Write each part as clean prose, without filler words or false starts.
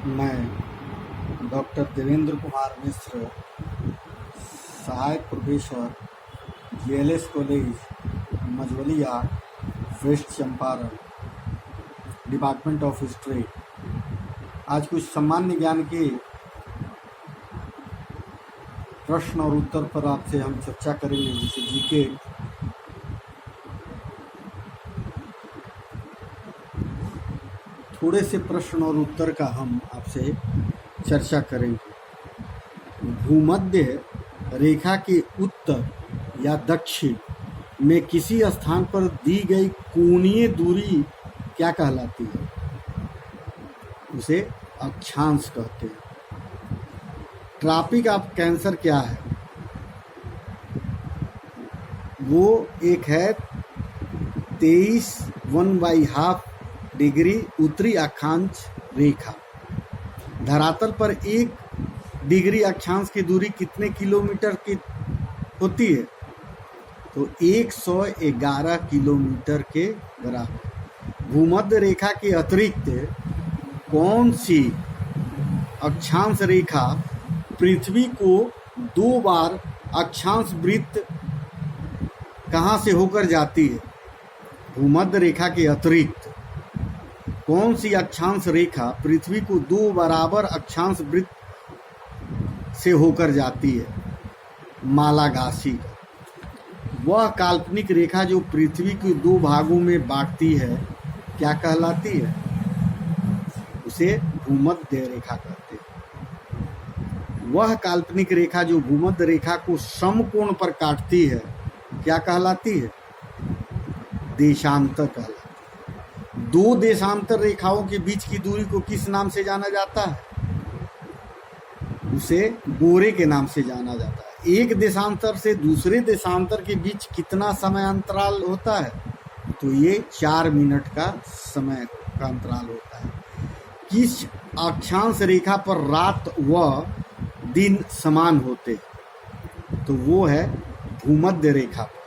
मैं डॉक्टर देवेंद्र कुमार मिश्र, सहायक professor GLS college Majhwalia, west Champaran, department of history. आज कुछ सामान्य ज्ञान के प्रश्न और उत्तर पर आपसे हम चर्चा करेंगे, जैसे जीके। थोड़े से प्रश्न और उत्तर का हम आपसे चर्चा करेंगे। भूमध्य रेखा के उत्तर या दक्षिण में किसी स्थान पर दी गई कोणीय दूरी क्या कहलाती है? उसे अक्षांश कहते हैं। ट्रॉपिक ऑफ कैंसर क्या है? वो एक है 23 1/2 डिग्री उत्तरी अक्षांश रेखा। धरातल पर 1 डिग्री अक्षांश की दूरी कितने किलोमीटर की होती है? तो 111 किलोमीटर के बराबर। भूमध्य रेखा के अतिरिक्त कौन सी अक्षांश रेखा पृथ्वी को 2 बार अक्षांश वृत्त कहाँ से होकर जाती है? भूमध्य रेखा के अतिरिक्त कौन सी अक्षांश रेखा पृथ्वी को 2 बराबर अक्षांश वृत्त से होकर जाती है? मालागासी। वह काल्पनिक रेखा जो पृथ्वी को 2 भागों में बांटती है क्या कहलाती है? उसे भूमध्य रेखा कहते हैं। वह काल्पनिक रेखा जो भूमध्य रेखा को समकोण पर काटती है क्या कहलाती है? देशांतर कहलाती है। 2 देशांतर रेखाओं के बीच की दूरी को किस नाम से जाना जाता है? उसे गोरे के नाम से जाना जाता है। एक देशांतर से दूसरे देशांतर के बीच कितना समय अंतराल होता है? तो ये 4 मिनट का समय का अंतराल होता है। किस अक्षांश रेखा पर रात व दिन समान होते? तो वो है भूमध्य रेखा पर।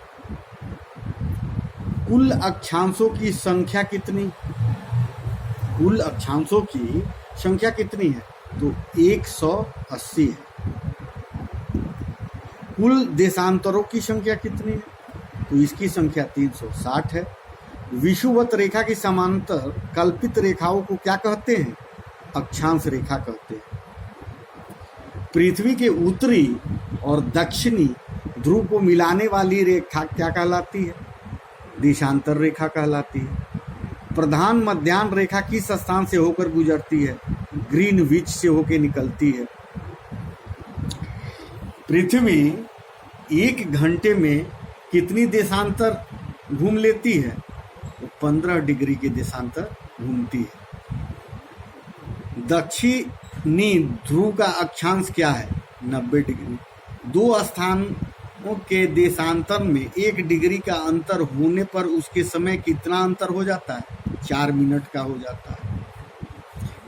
कुल अक्षांशों की संख्या कितनी? कुल अक्षांशों की संख्या कितनी है? तो 180 है। कुल देशांतरों की संख्या कितनी है? तो इसकी संख्या 360 है। विषुवत रेखा की समांतर कल्पित रेखाओं को क्या कहते हैं? अक्षांश रेखा कहते हैं। पृथ्वी के उत्तरी और दक्षिणी ध्रुव को मिलाने वाली रेखा क्या कहलाती है? देशांतर रेखा कहलाती है। प्रधान मध्याह्न रेखा किस स्थान से होकर गुजरती है? ग्रीनविच से होकर निकलती है। पृथ्वी 1 घंटे में कितनी देशांतर घूम लेती है? तो 15 डिग्री के देशांतर घूमती है। दक्षिणी ध्रुव का अक्षांश क्या है? 90 डिग्री। 2 स्थानों के देशांतर में 1 डिग्री का अंतर होने पर उसके समय कितना अंतर हो जाता है? 4 मिनट का हो जाता है।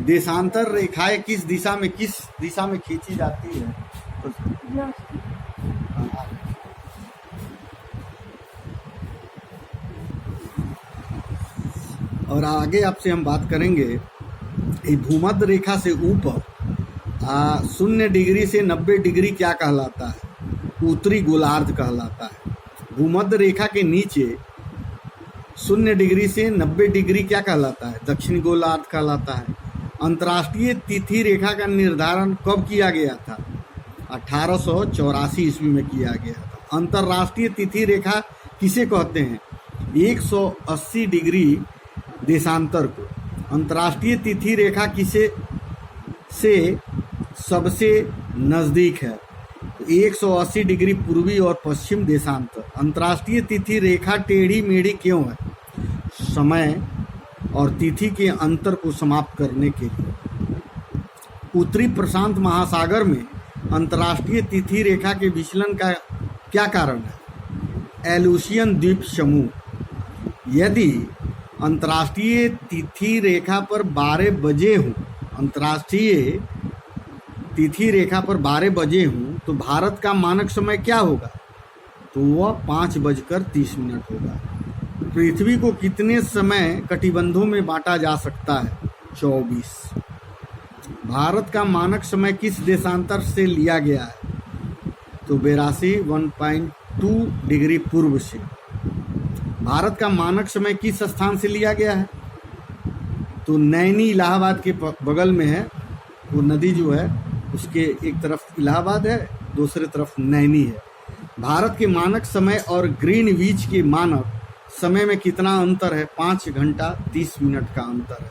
देशांतर रेखाएं किस दिशा में खींची जाती है? और आगे आपसे हम बात करेंगे भूमध्य रेखा से ऊपर 0 डिग्री से 90 डिग्री क्या कहलाता है? उत्तरी गोलार्ध कहलाता है। भूमध्य रेखा के नीचे 0 डिग्री से 90 डिग्री क्या कहलाता है? दक्षिणी गोलार्ध कहलाता है। अंतर्राष्ट्रीय तिथि रेखा का निर्धारण कब किया गया था? 1884 ईस्वी में किया गया था। अंतर्राष्ट्रीय तिथि रेखा किसे कहते हैं? 180 डिग्री देशांतर को। अंतर्राष्ट्रीय तिथि रेखा किसे से सबसे नज़दीक है? 180 डिग्री पूर्वी और पश्चिम देशांतर। अंतर्राष्ट्रीय तिथि रेखा टेढ़ी मेढ़ी क्यों है? समय और तिथि के अंतर को समाप्त करने के लिए। उत्तरी प्रशांत महासागर में अंतर्राष्ट्रीय तिथि रेखा के विचलन का क्या कारण है? एलुसियन द्वीप समूह। यदि अंतर्राष्ट्रीय तिथि रेखा पर 12 बजे हों, अंतर्राष्ट्रीय तिथि रेखा पर 12 बजे हों तो भारत का मानक समय क्या होगा? तो वह 5:30 होगा। पृथ्वी को कितने समय कटिबंधों में बांटा जा सकता है? 24। भारत का मानक समय किस देशांतर से लिया गया है? तो 1.2 डिग्री पूर्व से। भारत का मानक समय किस स्थान से लिया गया है? तो नैनी इलाहाबाद के बगल में है। वो नदी जो है उसके एक तरफ इलाहाबाद है, दूसरे तरफ नैनी है। भारत के मानक समय और ग्रीनविच के मानक समय में कितना अंतर है? 5 घंटा 30 मिनट का अंतर है।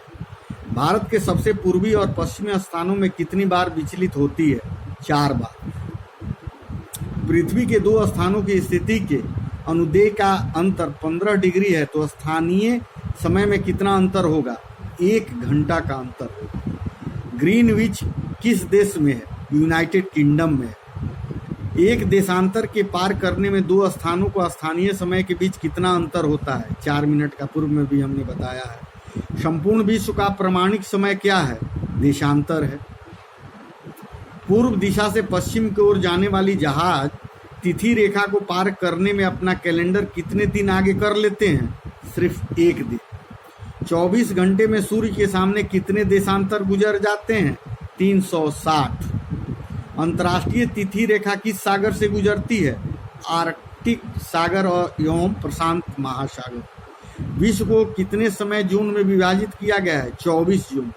भारत के सबसे पूर्वी और पश्चिमी स्थानों में कितनी बार विचलित होती है? 4 बार। पृथ्वी के 2 स्थानों की स्थिति के अनुदेय का अंतर 15 डिग्री है, तो स्थानीय समय में कितना अंतर होगा? 1 घंटा का अंतर होगा। ग्रीनविच किस देश में है? यूनाइटेड किंगडम में है। एक देशांतर के पार करने में 2 स्थानों को स्थानीय समय के बीच कितना अंतर होता है? 4 मिनट का पूर्व में भी हमने बताया है। संपूर्ण विश्व का प्रामाणिक समय क्या है? देशांतर है। पूर्व दिशा से पश्चिम की ओर जाने वाली जहाज तिथि रेखा को पार करने में अपना कैलेंडर कितने दिन आगे कर लेते हैं? सिर्फ 1 दिन। 24 घंटे में सूर्य के सामने कितने देशांतर गुजर जाते हैं? 360। अंतर्राष्ट्रीय तिथि रेखा किस सागर से गुजरती है? आर्कटिक सागर और एवं प्रशांत महासागर। विश्व को कितने समय जोन में विभाजित किया गया है? 24 जोन।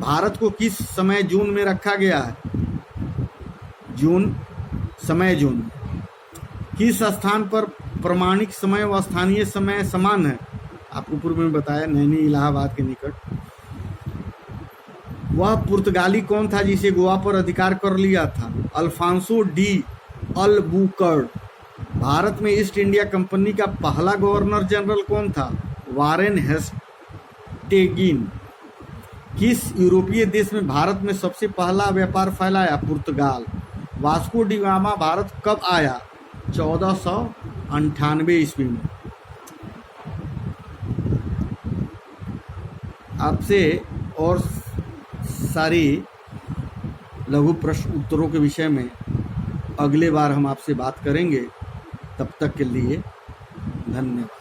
भारत को किस समय जोन में रखा गया है? समय जोन। किस स्थान पर प्रामाणिक समय व स्थानीय समय समान है? आपको पूर्व में बताया, नैनी इलाहाबाद के निकट। वह पुर्तगाली कौन था जिसे गोवा पर अधिकार कर लिया था? Alphonso de Albuquerque. भारत में ईस्ट इंडिया कंपनी का पहला गवर्नर जनरल कौन था? Warren Hastings. किस यूरोपीय देश में भारत में सबसे पहला व्यापार फैलाया? पुर्तगाल। वास्को डी गामा भारत कब आया? 1498 ईस्वी में। आपसे और सारी लघु प्रश्न उत्तरों के विषय में अगले बार हम आपसे बात करेंगे। तब तक के लिए धन्यवाद।